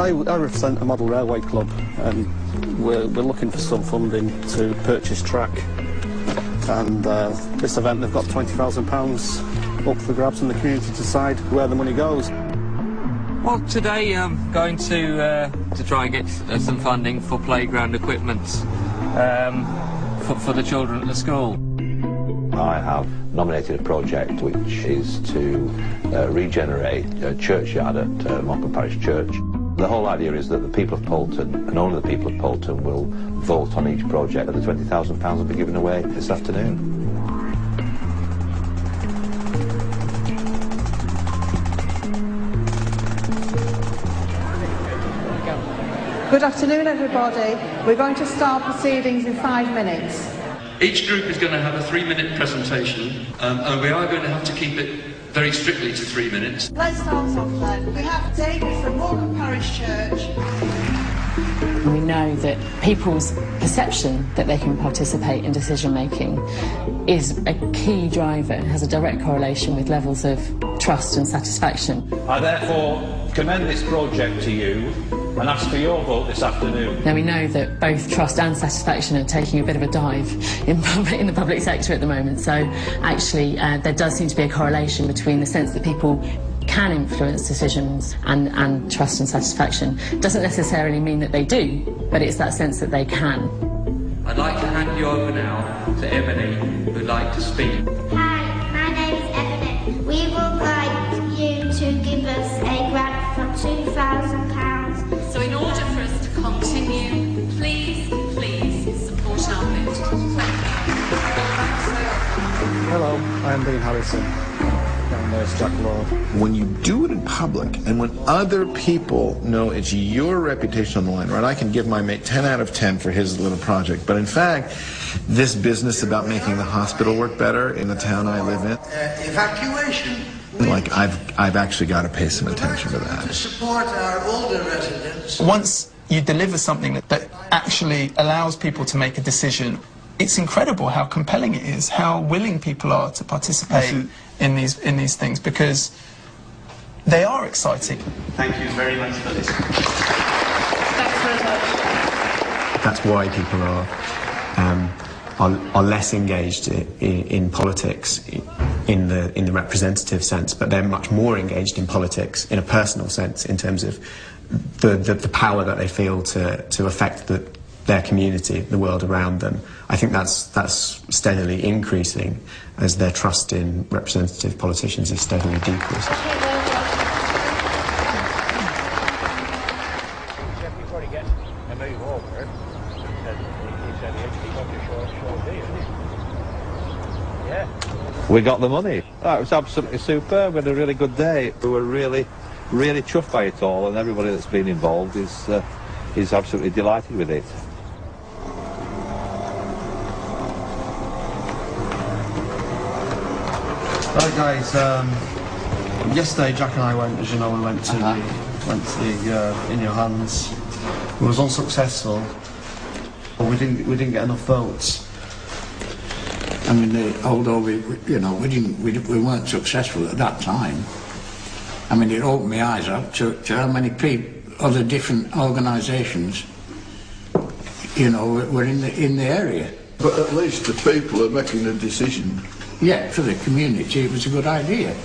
I represent a model railway club, and we're looking for some funding to purchase track. And this event, they've got £20,000 up for grabs, and the community to decide where the money goes. Well, today I'm going to try and get some funding for playground equipment for the children at the school. I have nominated a project which is to regenerate a churchyard at Morecambe Parish Church. The whole idea is that the people of Poulton, and only the people of Poulton, will vote on each project, and the £20,000 will be given away this afternoon. Good afternoon, everybody. We're going to start proceedings in 5 minutes. Each group is going to have a 3-minute presentation, and we are going to have to keep it very strictly to 3 minutes. Let's start off then. We have David from Morecambe Parish Church. We know that people's perception that they can participate in decision making is a key driver and has a direct correlation with levels of trust and satisfaction. I therefore commend this project to you and ask for your vote this afternoon. Now we know that both trust and satisfaction are taking a bit of a dive in the public sector at the moment, so actually there does seem to be a correlation between the sense that people can influence decisions and trust and satisfaction. Doesn't necessarily mean that they do, but it's that sense that they can. I'd like to hand you over now to Ebony, who'd like to speak. Hi, my name is Ebony. We would like you to give us a grant for £2,000. So in order for us to continue, please support our movement. Hello, I'm Dean Harrison. When you do it in public, and when other people know it's your reputation on the line, right? I can give my mate 10 out of 10 for his little project, but in fact, this business about making the hospital work better in the town I live in, evacuation. Like I've actually got to pay some attention to that. To support our older residents. Once you deliver something that actually allows people to make a decision, it's incredible how compelling it is, how willing people are to participate in these things, because they are exciting. Thank you very much for this. Thanks very much. That's why people are less engaged in politics in the representative sense, but they're much more engaged in politics in a personal sense, in terms of the power that they feel to affect their community, the world around them. I think that's steadily increasing as their trust in representative politicians is steadily decreasing. We got the money. That was absolutely superb. We had a really good day. We were really chuffed by it all, and everybody that's been involved is absolutely delighted with it. Right, guys. Yesterday, Jack and I went, as you know, we went to the In Your Hands. It was unsuccessful. We didn't get enough votes. I mean, although we weren't successful at that time. I mean, it opened my eyes up to how many other different organisations, were in the area. But at least the people are making a decision. Yeah, for the community, it was a good idea.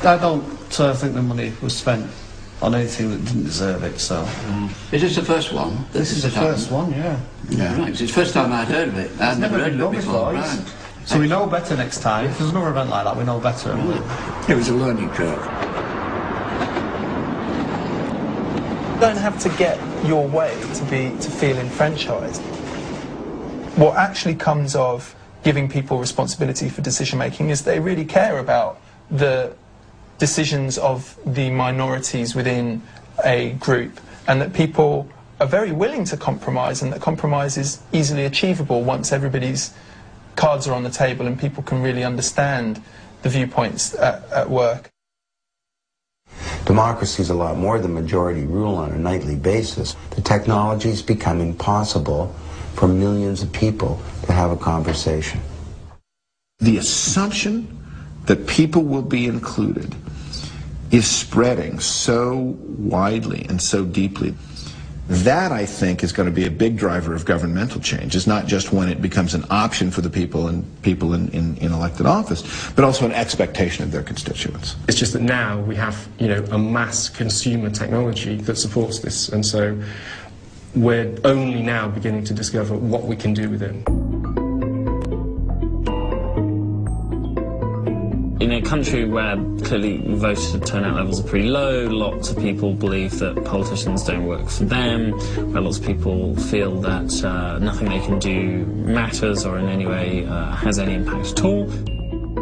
I don't think the money was spent on anything that didn't deserve it, so... Is this the first one? This is the first one, yeah. Yeah, right, it's the first time I'd heard of it. I'd never heard of it before. Right. So we know better next time. If there's another event like that, we know better. It was a learning curve. You don't have to get your way to feel enfranchised. What actually comes of giving people responsibility for decision making is they really care about the decisions of the minorities within a group, and that people are very willing to compromise, and that compromise is easily achievable once everybody's cards are on the table and people can really understand the viewpoints at work. Democracy is a lot more than majority rule on a nightly basis. The technology is becoming possible for millions of people to have a conversation. The assumption that people will be included is spreading so widely and so deeply. That, I think, is going to be a big driver of governmental change. It's not just when it becomes an option for the people in elected office, but also an expectation of their constituents. It's just that now we have, a mass consumer technology that supports this, and so we're only now beginning to discover what we can do with it. In a country where clearly voter turnout levels are pretty low, lots of people believe that politicians don't work for them, where lots of people feel that nothing they can do matters or in any way has any impact at all.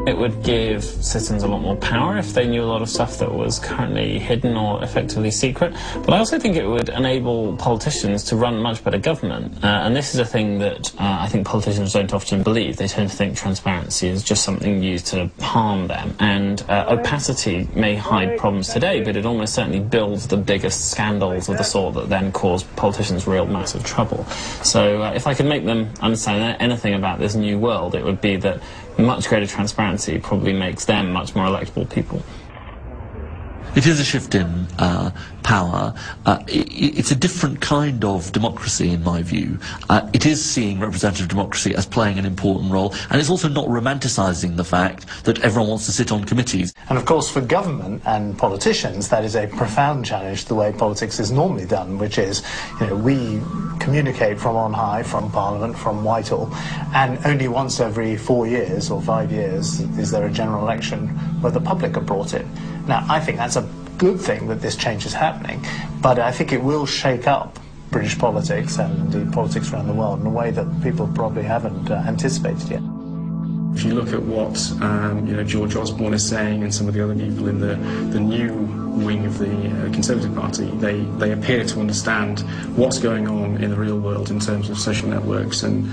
It would give citizens a lot more power if they knew a lot of stuff that was currently hidden or effectively secret. But I also think it would enable politicians to run much better government. And this is a thing that I think politicians don't often believe. They tend to think transparency is just something used to harm them. And opacity may hide problems today, but it almost certainly builds the biggest scandals of the sort that then cause politicians real massive trouble. So if I could make them understand anything about this new world, it would be that much greater transparency probably makes them much more electable people. It is a shift in power. It's a different kind of democracy, in my view. It is seeing representative democracy as playing an important role, and it's also not romanticising the fact that everyone wants to sit on committees. And of course, for government and politicians, that is a profound challenge to the way politics is normally done, which is, we communicate from on high, from Parliament, from Whitehall, and only once every 4 years or 5 years is there a general election where the public are brought in. Now, I think that's a good thing that this change is happening, but I think it will shake up British politics and indeed politics around the world in a way that people probably haven't anticipated yet. If you look at what George Osborne is saying and some of the other people in the new wing of the Conservative Party, they appear to understand what's going on in the real world in terms of social networks and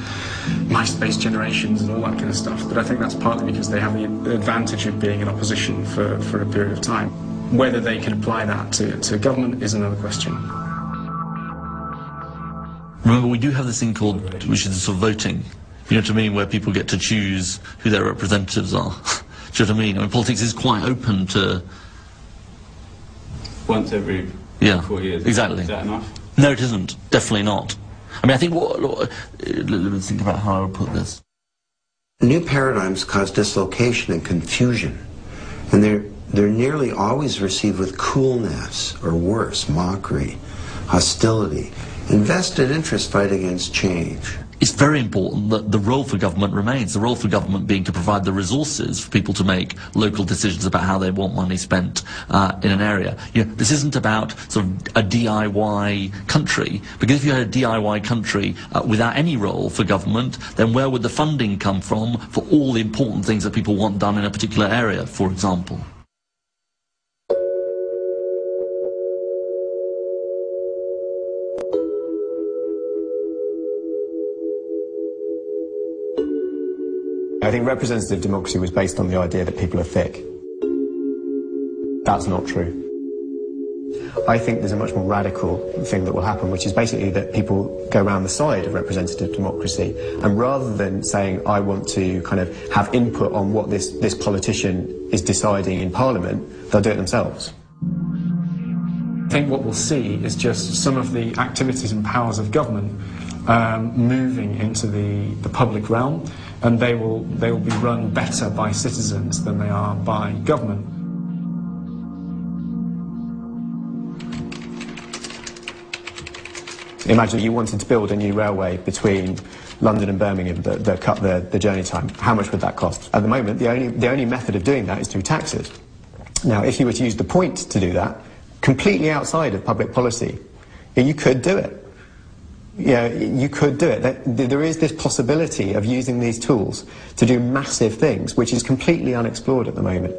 MySpace generations and all that kind of stuff. But I think that's partly because they have the advantage of being in opposition for a period of time. Whether they can apply that to government is another question. Remember, we do have this thing called, which is sort of voting. You know what I mean, where people get to choose who their representatives are. Do you know what I mean? I mean, politics is quite open to... Once every 4 years. Exactly. Is that enough? No, it isn't. Definitely not. I mean, I think let me think about how I would put this. New paradigms cause dislocation and confusion, and they're nearly always received with coolness, or worse, mockery, hostility, and vested interest fight against change. It's very important that the role for government remains, the role for government being to provide the resources for people to make local decisions about how they want money spent in an area. This isn't about sort of a DIY country, because if you had a DIY country without any role for government, then where would the funding come from for all the important things that people want done in a particular area, for example? I think representative democracy was based on the idea that people are thick. That's not true. I think there's a much more radical thing that will happen, which is basically that people go around the side of representative democracy, and rather than saying, I want to kind of have input on what this politician is deciding in Parliament, they'll do it themselves. I think what we'll see is just some of the activities and powers of government moving into the public realm, and they will be run better by citizens than they are by government. Imagine you wanted to build a new railway between London and Birmingham that cut the journey time. How much would that cost? At the moment, the only method of doing that is through taxes. Now, if you were to use the point to do that, completely outside of public policy, you could do it. You could do it. There is this possibility of using these tools to do massive things, which is completely unexplored at the moment.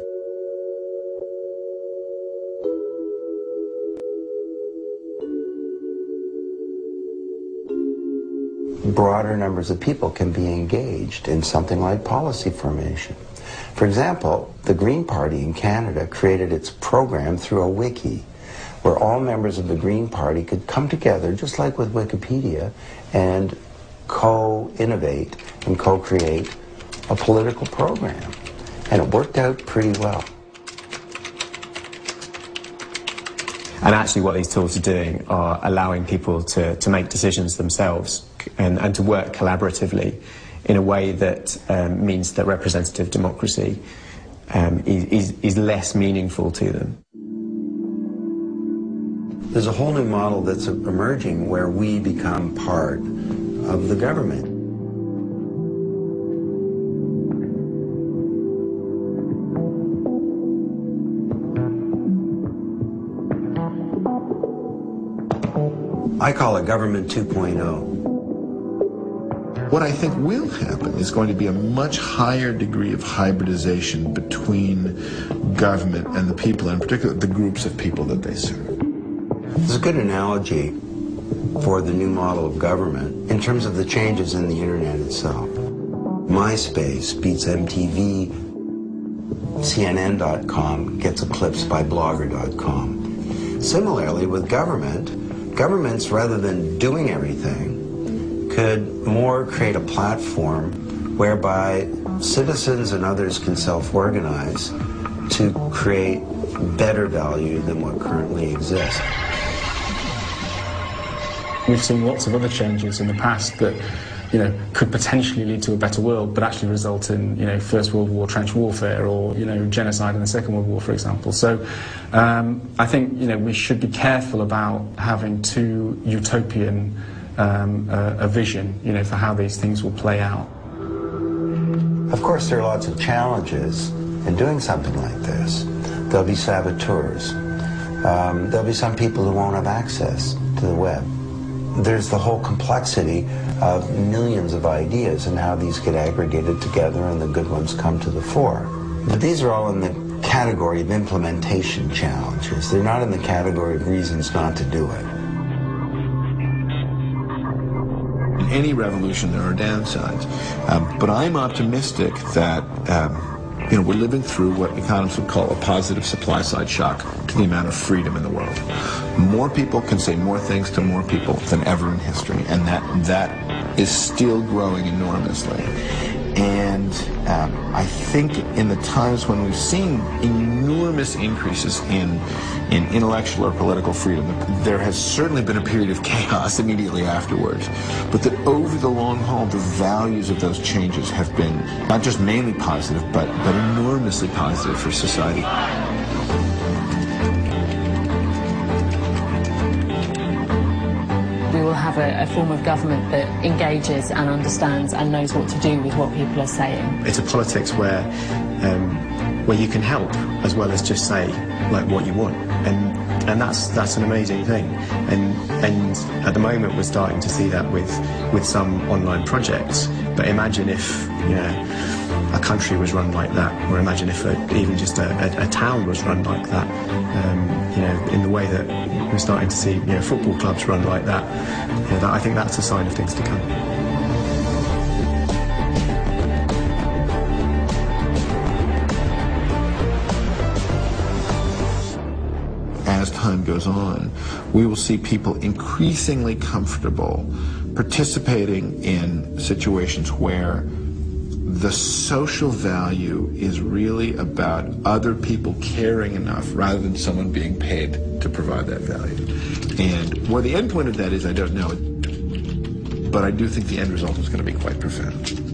Broader numbers of people can be engaged in something like policy formation. For example, the Green Party in Canada created its program through a wiki, where all members of the Green Party could come together, just like with Wikipedia, and co-innovate and co-create a political program. And it worked out pretty well. And actually what these tools are doing are allowing people to make decisions themselves and to work collaboratively in a way that means that representative democracy is less meaningful to them. There's a whole new model that's emerging where we become part of the government. I call it Government 2.0. What I think will happen is going to be a much higher degree of hybridization between government and the people, and in particular the groups of people that they serve. There's a good analogy for the new model of government in terms of the changes in the internet itself. MySpace beats MTV, CNN.com gets eclipsed by Blogger.com. Similarly with governments, rather than doing everything, could more create a platform whereby citizens and others can self-organize to create better value than what currently exists. We've seen lots of other changes in the past that, could potentially lead to a better world, but actually result in, First World War trench warfare or, genocide in the Second World War, for example. So I think, we should be careful about having too utopian a vision, for how these things will play out. Of course, there are lots of challenges in doing something like this. There'll be saboteurs. There'll be some people who won't have access to the web. There's the whole complexity of millions of ideas and how these get aggregated together and the good ones come to the fore. But these are all in the category of implementation challenges. They're not in the category of reasons not to do it. In any revolution, there are downsides. But I'm optimistic that we're living through what economists would call a positive supply-side shock to the amount of freedom in the world. More people can say more things to more people than ever in history, and that is still growing enormously. And I think in the times when we've seen enormous increases in intellectual or political freedom, there has certainly been a period of chaos immediately afterwards, but that over the long haul, the values of those changes have been not just mainly positive, but enormously positive for society. We will have a form of government that engages and understands and knows what to do with what people are saying. It's a politics where you can help as well as just say what you want, and that's an amazing thing. And at the moment we're starting to see that with some online projects. But imagine if a country was run like that, or imagine if even just a town was run like that. In the way that we're starting to see football clubs run like that. I think that's a sign of things to come. As time goes on, we will see people increasingly comfortable participating in situations where the social value is really about other people caring enough rather than someone being paid to provide that value. And what the end point of that is, I don't know, but I do think the end result is going to be quite profound.